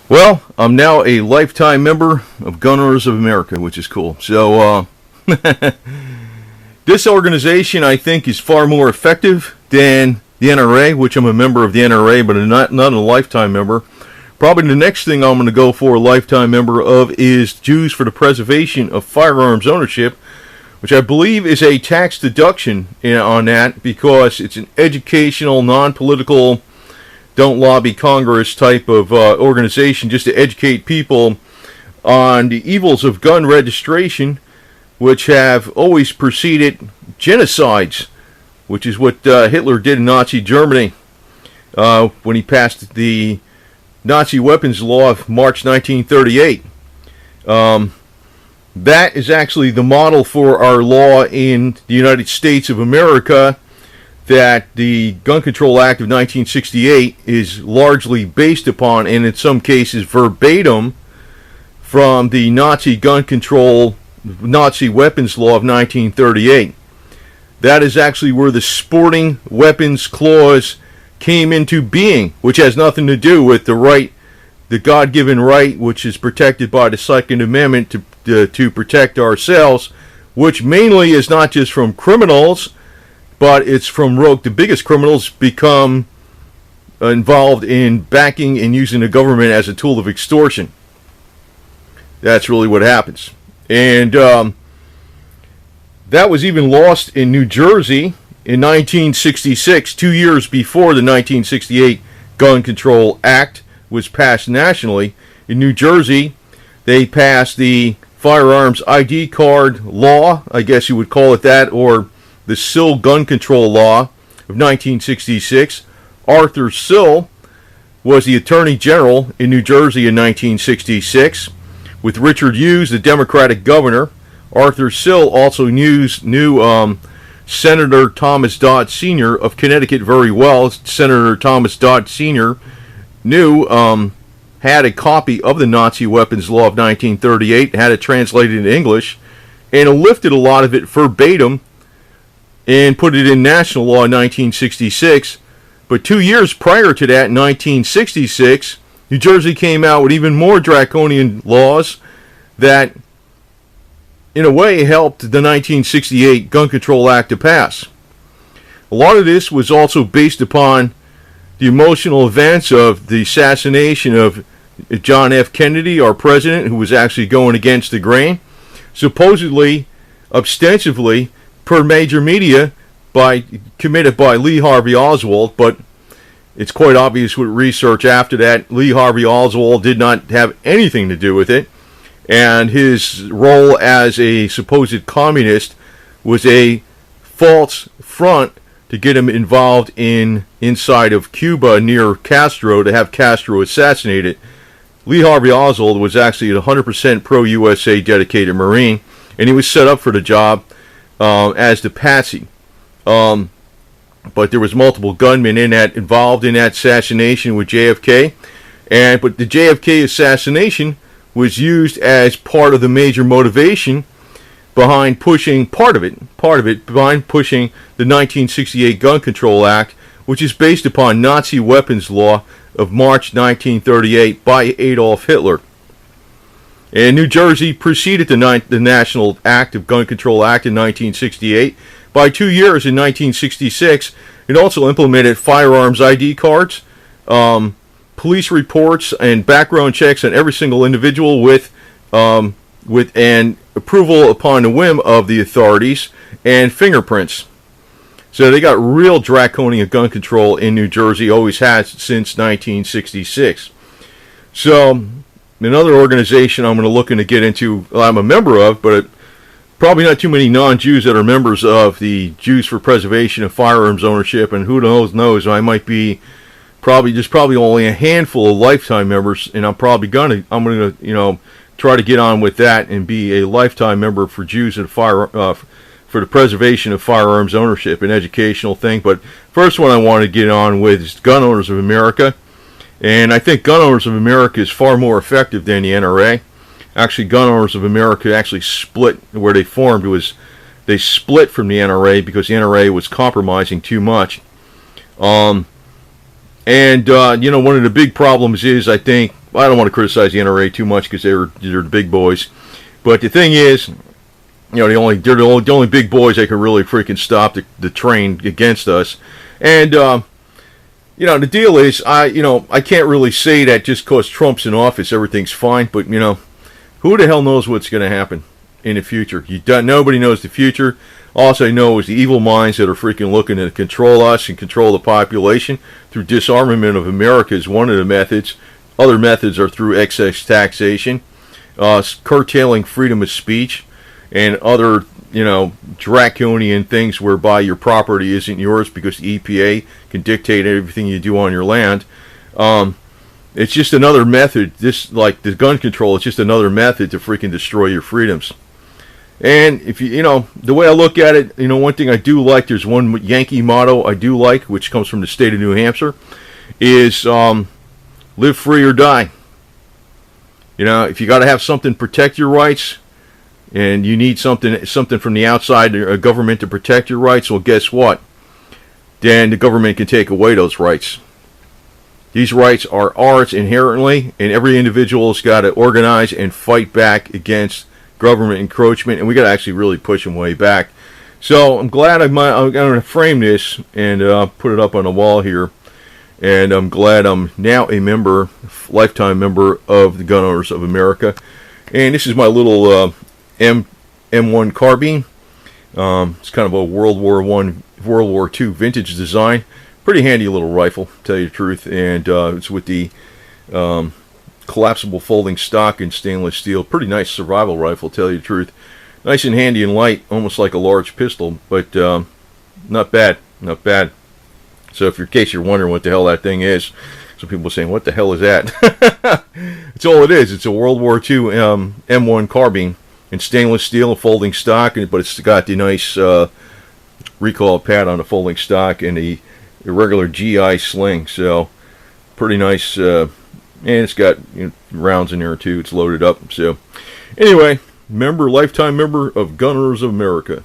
Well, I'm now a lifetime member of Gun Owners of America, which is cool. So, this organization, I think, is far more effective than the NRA, which I'm a member of the NRA, but I'm not a lifetime member. Probably the next thing I'm going to go for a lifetime member of is Jews for the Preservation of Firearms Ownership, which I believe is a tax deduction on that because it's an educational, non-political, don't lobby Congress type of organization just to educate people on the evils of gun registration, which have always preceded genocides, which is what Hitler did in Nazi Germany when he passed the Nazi weapons law of March 1938. That is actually the model for our law in the United States of America, that the Gun Control Act of 1968 is largely based upon, and in some cases verbatim, from the Nazi gun control, Nazi weapons law of 1938. That is actually where the sporting weapons clause came into being, which has nothing to do with the right, the God-given right, which is protected by the Second Amendment to protect ourselves, which mainly is not just from criminals, but it's from rogue. The biggest criminals become involved in backing and using the government as a tool of extortion. That's really what happens. And that was even lost in New Jersey in 1966, 2 years before the 1968 Gun Control Act was passed nationally. In New Jersey, they passed the Firearms ID Card Law, I guess you would call it that, or the Sill Gun Control Law of 1966. Arthur Sill was the Attorney General in New Jersey in 1966, with Richard Hughes, the Democratic governor. Arthur Sill also knew Senator Thomas Dodd Sr. of Connecticut very well. Senator Thomas Dodd Sr. Had a copy of the Nazi weapons law of 1938, had it translated into English, and lifted a lot of it verbatim and put it in national law in 1966. But 2 years prior to that, in 1966, New Jersey came out with even more draconian laws that, in a way, helped the 1968 Gun Control Act to pass. A lot of this was also based upon the emotional events of the assassination of John F. Kennedy, our president, who was actually going against the grain, supposedly, ostensibly, per major media, committed by Lee Harvey Oswald, but it's quite obvious with research after that, Lee Harvey Oswald did not have anything to do with it, and his role as a supposed communist was a false front to get him involved inside of Cuba near Castro to have Castro assassinated. Lee Harvey Oswald was actually a 100% pro-USA dedicated Marine, and he was set up for the job as the patsy. But there was multiple gunmen involved in that assassination with JFK, but the JFK assassination was used as part of the major motivation behind pushing behind pushing the 1968 Gun Control Act, which is based upon Nazi weapons law of March 1938 by Adolf Hitler. And New Jersey preceded the National Act of Gun Control Act in 1968 by 2 years. In 1966, it also implemented firearms ID cards, police reports, and background checks on every single individual with an approval upon the whim of the authorities, and fingerprints. So they got real draconian gun control in New Jersey, always has since 1966. So another organization I'm going to look into get into, I'm a member of, but probably not too many non-Jews that are members of the Jews for Preservation of Firearms Ownership, and who knows, I might be probably only a handful of lifetime members, and I'm going to try to get on with that and be a lifetime member for Jews and for the preservation of firearms ownership, an educational thing. But first one I want to get on with is Gun Owners of America, and I think Gun Owners of America is far more effective than the NRA. Actually, Gun Owners of America actually split. Where they formed was they split from the NRA because the NRA was compromising too much. One of the big problems is, I think, I don't want to criticize the NRA too much because they're the big boys. But the thing is, they're the only big boys that can really freaking stop the train against us. And the deal is, I can't really say that just because Trump's in office, everything's fine. But who the hell knows what's going to happen in the future? Nobody knows the future. All I know is the evil minds that are freaking looking to control us and control the population through disarmament of America is one of the methods. Other methods are through excess taxation, curtailing freedom of speech, and other, draconian things whereby your property isn't yours because the EPA can dictate everything you do on your land. It's just another method. This, like the gun control, it's just another method to freaking destroy your freedoms. And if the way I look at it, one thing I do like, there's one Yankee motto I do like, which comes from the state of New Hampshire, is live free or die. If you got to have something to protect your rights, and you need something from the outside government to protect your rights, well, guess what? Then the government can take away those rights. These rights are ours inherently, and every individual has got to organize and fight back against government encroachment, and we got to actually really push them way back. So I'm glad I'm going to frame this and put it up on the wall here, and I'm glad I'm now a lifetime member of the Gun Owners of America. And this is my little M1 carbine. It's kind of a World War II vintage design. Pretty handy little rifle, to tell you the truth, and it's with the collapsible folding stock in stainless steel. Pretty nice survival rifle, to tell you the truth. Nice and handy and light, almost like a large pistol, but not bad, not bad. So in case you're wondering what the hell that thing is, some people are saying, what the hell is that? It's all it is. It's a World War II M1 carbine in stainless steel and folding stock, but it's got the nice recoil pad on the folding stock and the irregular GI sling. So pretty nice. And it's got rounds in there too. It's loaded up. So anyway, lifetime member of Gun Owners of America.